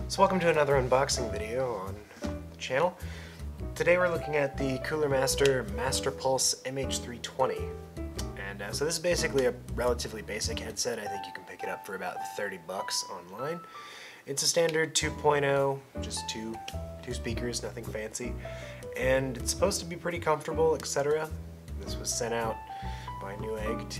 So welcome to another unboxing video on the channel. Today we're looking at the CoolerMaster MasterPulse MH320. And so this is basically a relatively basic headset. I think you can pick it up for about 30 bucks online. It's a standard 2.0, just two speakers, nothing fancy. And it's supposed to be pretty comfortable, etc. This was sent out by Newegg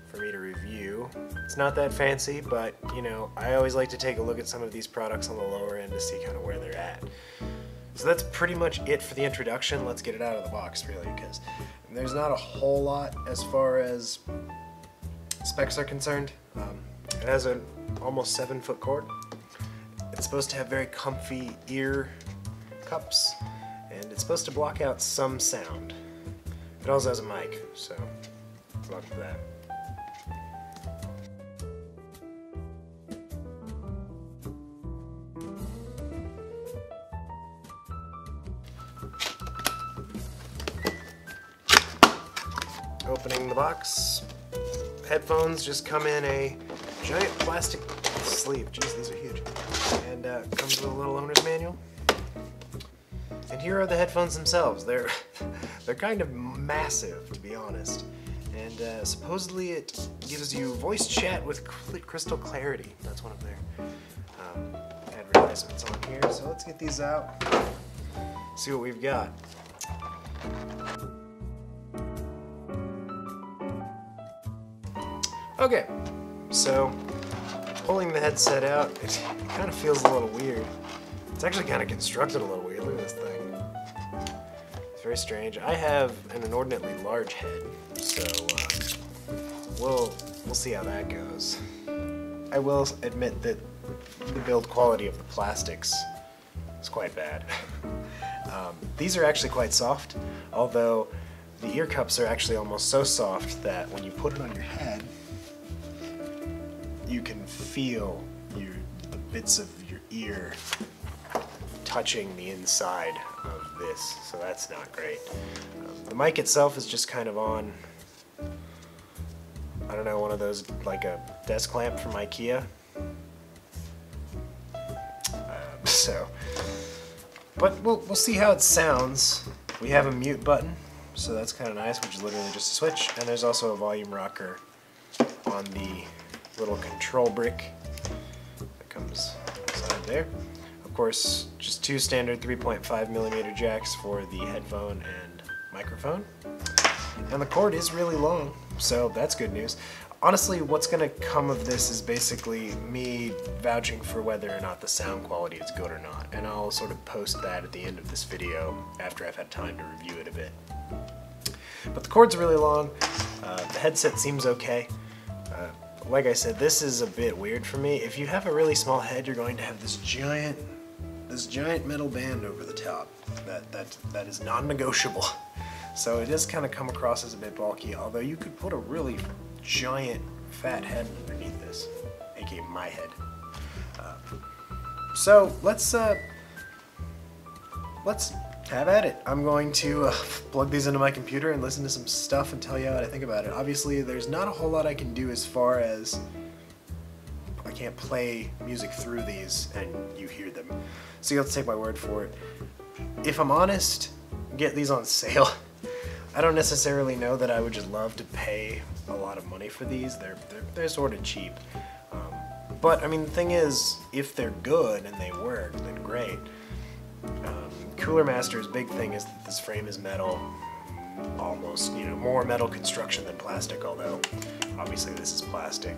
for me to review. It's not that fancy, but you know, I always like to take a look at some of these products on the lower end to see kind of where they're at. So that's pretty much it for the introduction. Let's get it out of the box, really, because there's not a whole lot as far as specs are concerned. It has an almost 7-foot cord. It's supposed to have very comfy ear cups, and it's supposed to block out some sound. It also has a mic, so welcome to that. Opening the box, headphones just come in a giant plastic sleeve. Jeez, these are huge. And comes with a little owner's manual. And here are the headphones themselves. They're kind of massive, to be honest. And supposedly it gives you voice chat with crystal clarity. That's one of their advertisements on here. So let's get these out. See what we've got. Okay, so pulling the headset out, it kind of feels a little weird. It's actually kind of constructed a little weird. Look at this thing. It's very strange. I have an inordinately large head, so we'll see how that goes. I will admit that the build quality of the plastics is quite bad. These are actually quite soft, although the ear cups are actually almost so soft that when you put it on your head, you can feel the bits of your ear touching the inside of this, so that's not great. The mic itself is just kind of on, I don't know, one of those, like a desk lamp from IKEA. But we'll see how it sounds. We have a mute button, so that's kind of nice, which is literally just a switch, and there's also a volume rocker on the little control brick that comes inside there. Of course, just two standard 3.5mm jacks for the headphone and microphone. And the cord is really long, so that's good news. Honestly, what's going to come of this is basically me vouching for whether or not the sound quality is good or not, and I'll sort of post that at the end of this video after I've had time to review it a bit. But the cord's really long, the headset seems okay. Like I said, this is a bit weird for me. If you have a really small head, you're going to have this giant metal band over the top. That is non-negotiable. So it does kind of come across as a bit bulky, although you could put a really giant fat head underneath this, aka my head. So let's have at it. I'm going to plug these into my computer and listen to some stuff and tell you what I think about it. Obviously, there's not a whole lot I can do as far as I can't play music through these and you hear them. So you'll have to take my word for it. If I'm honest, get these on sale. I don't necessarily know that I would just love to pay a lot of money for these. They're sort of cheap. But I mean, the thing is, if they're good and they work, then great. CoolerMaster's big thing is that this frame is metal, almost, you know, more metal construction than plastic, although obviously this is plastic,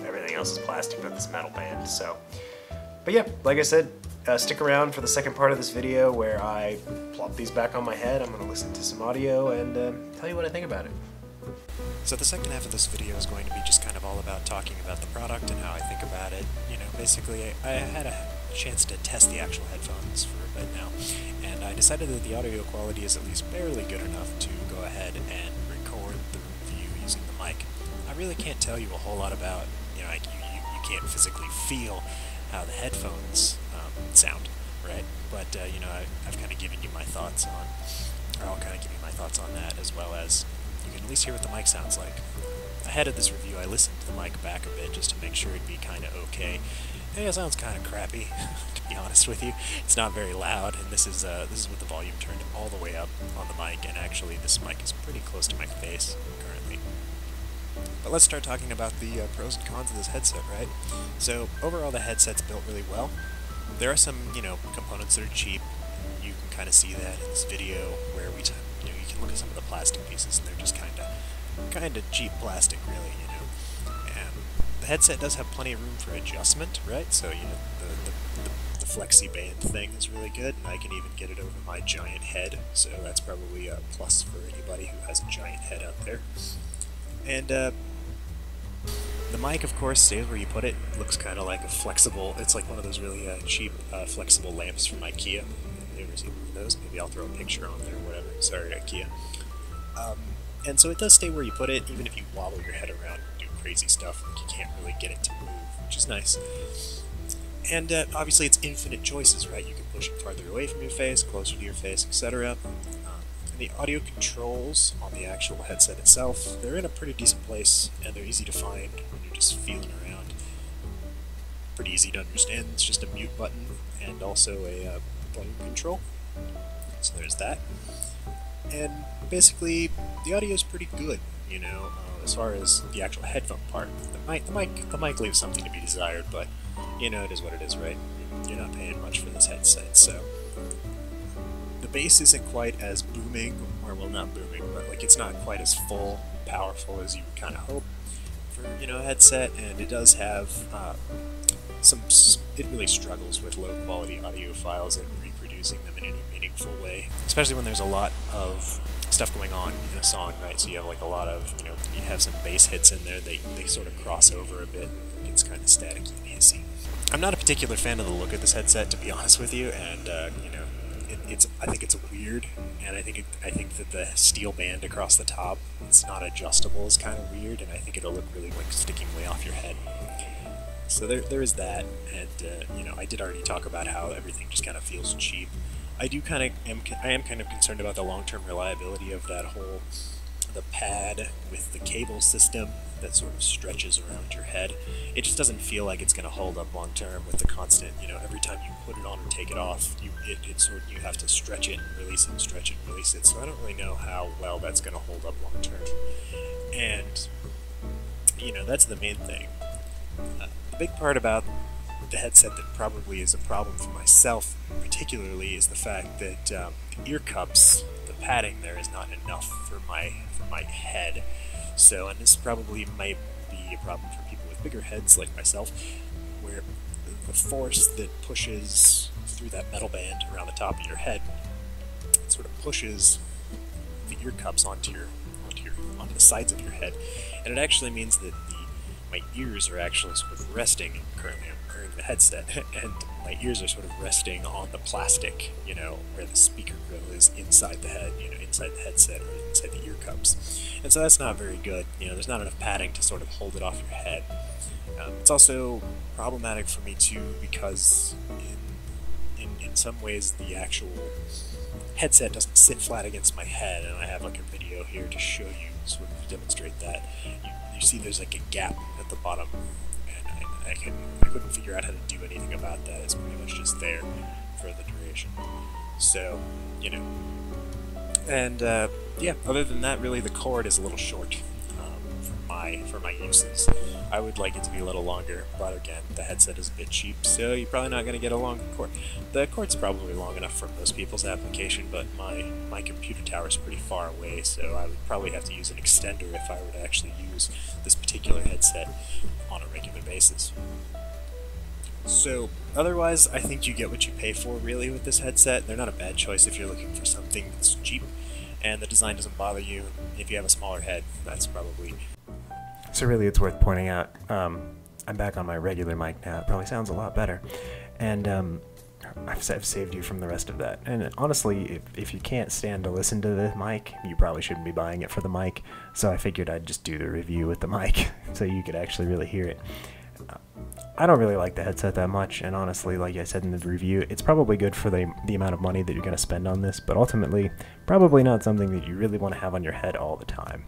everything else is plastic but this metal band, so. But yeah, like I said, stick around for the second part of this video where I plop these back on my head. I'm going to listen to some audio and tell you what I think about it. So the second half of this video is going to be just kind of all about talking about the product and how I think about it. You know, basically I had a chance to test the actual headphones for a bit now, and I decided that the audio quality is at least barely good enough to go ahead and record the review using the mic. I really can't tell you a whole lot about, you know, like you can't physically feel how the headphones sound, right? But you know, I've kind of given you my thoughts on, or I'll kind of give you my thoughts on that, as well as you can at least hear what the mic sounds like. Ahead of this review, I listened to the mic back a bit just to make sure it'd be kind of okay, it sounds kind of crappy, to be honest with you. It's not very loud, and this is with the volume turned all the way up on the mic, and actually this mic is pretty close to my face currently. But let's start talking about the pros and cons of this headset, right? So overall, the headset's built really well. There are some, components that are cheap. You can kind of see that in this video where you can look at some of the plastic pieces, and they're just kind of cheap plastic, really, And the headset does have plenty of room for adjustment, right? So, the flexi band thing is really good, and I can even get it over my giant head, so that's probably a plus for anybody who has a giant head out there. And the mic, of course, stays where you put it. It looks kind of like a flexible, it's like one of those really cheap flexible lamps from IKEA. Have you ever seen one of those? Maybe I'll throw a picture on there or whatever. Sorry, IKEA. And so it does stay where you put it, even if you wobble your head around and do crazy stuff, like you can't really get it to move, which is nice. And obviously it's infinite choices, right? You can push it farther away from your face, closer to your face, etc. And the audio controls on the actual headset itself, they're in a pretty decent place, and they're easy to find when you're just feeling around. Pretty easy to understand. It's just a mute button and also a volume control. So there's that. And basically, the audio is pretty good, as far as the actual headphone part. The mic leaves something to be desired, but, it is what it is, right? You're not paying much for this headset, so... The bass isn't quite as booming, or, well, not booming, but, it's not quite as full, powerful as you would kind of hope for, a headset, and it does have, it really struggles with low-quality audio files and reproducing them in a meaningful way, especially when there's a lot of stuff going on in a song, right? So you have a lot of, you have some bass hits in there, they sort of cross over a bit, it's kind of staticky and hissy. I'm not a particular fan of the look of this headset, to be honest with you, and, I think it's weird, and I think that the steel band across the top, it's not adjustable, is kind of weird, and I think it'll look really sticking way off your head. So there is that, and I did already talk about how everything just kind of feels cheap. I am kind of concerned about the long-term reliability of the pad with the cable system that sort of stretches around your head. It just doesn't feel like it's going to hold up long-term with the constant, every time you put it on or take it off, you have to stretch it and release it, stretch it and release it, so I don't really know how well that's going to hold up long-term. And, that's the main thing. The big part about the headset that probably is a problem for myself particularly is the fact that the ear cups, the padding there is not enough for my head. So, and this probably might be a problem for people with bigger heads like myself, where the force that pushes through that metal band around the top of your head, it sort of pushes the ear cups onto the sides of your head, and it actually means that my ears are actually sort of resting. Currently I'm wearing the headset, and my ears are sort of resting on the plastic, where the speaker grill is inside the head, inside the headset or inside the ear cups. And so that's not very good. There's not enough padding to sort of hold it off your head. It's also problematic for me too because in some ways the actual headset doesn't sit flat against my head, and I have a video here to show you, sort of demonstrate that. You see there's a gap at the bottom, and I couldn't figure out how to do anything about that. It's pretty much just there for the duration. So, and yeah, other than that, really the cord is a little short for my uses. I would like it to be a little longer, but again, the headset is a bit cheap, so you're probably not going to get a long cord. The cord's probably long enough for most people's application, but my computer tower is pretty far away, so I would probably have to use an extender if I were to actually use this particular headset on a regular basis. So, otherwise, I think you get what you pay for, really, with this headset. They're not a bad choice if you're looking for something that's cheap, and the design doesn't bother you. If you have a smaller head, that's probably... So really, it's worth pointing out, I'm back on my regular mic now. It probably sounds a lot better. And I've saved you from the rest of that. And honestly, if you can't stand to listen to the mic, you probably shouldn't be buying it for the mic. So I figured I'd just do the review with the mic so you could actually really hear it. I don't really like the headset that much, and honestly, like I said in the review, it's probably good for the amount of money that you're going to spend on this, but ultimately, probably not something that you really want to have on your head all the time.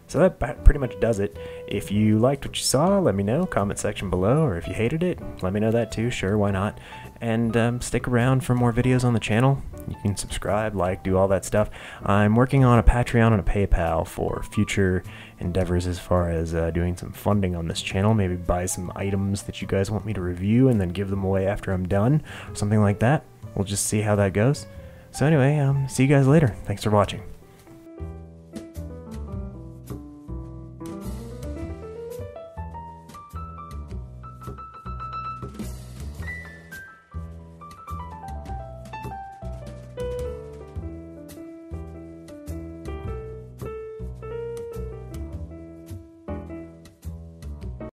So that pretty much does it. If you liked what you saw, let me know, comment section below, or if you hated it, let me know that too, sure, why not. And stick around for more videos on the channel. You can subscribe, like, do all that stuff. I'm working on a Patreon and a PayPal for future endeavors as far as doing some funding on this channel, maybe buy some items that you guys want me to review and then give them away after I'm done, something like that. We'll just see how that goes. So anyway, see you guys later. Thanks for watching.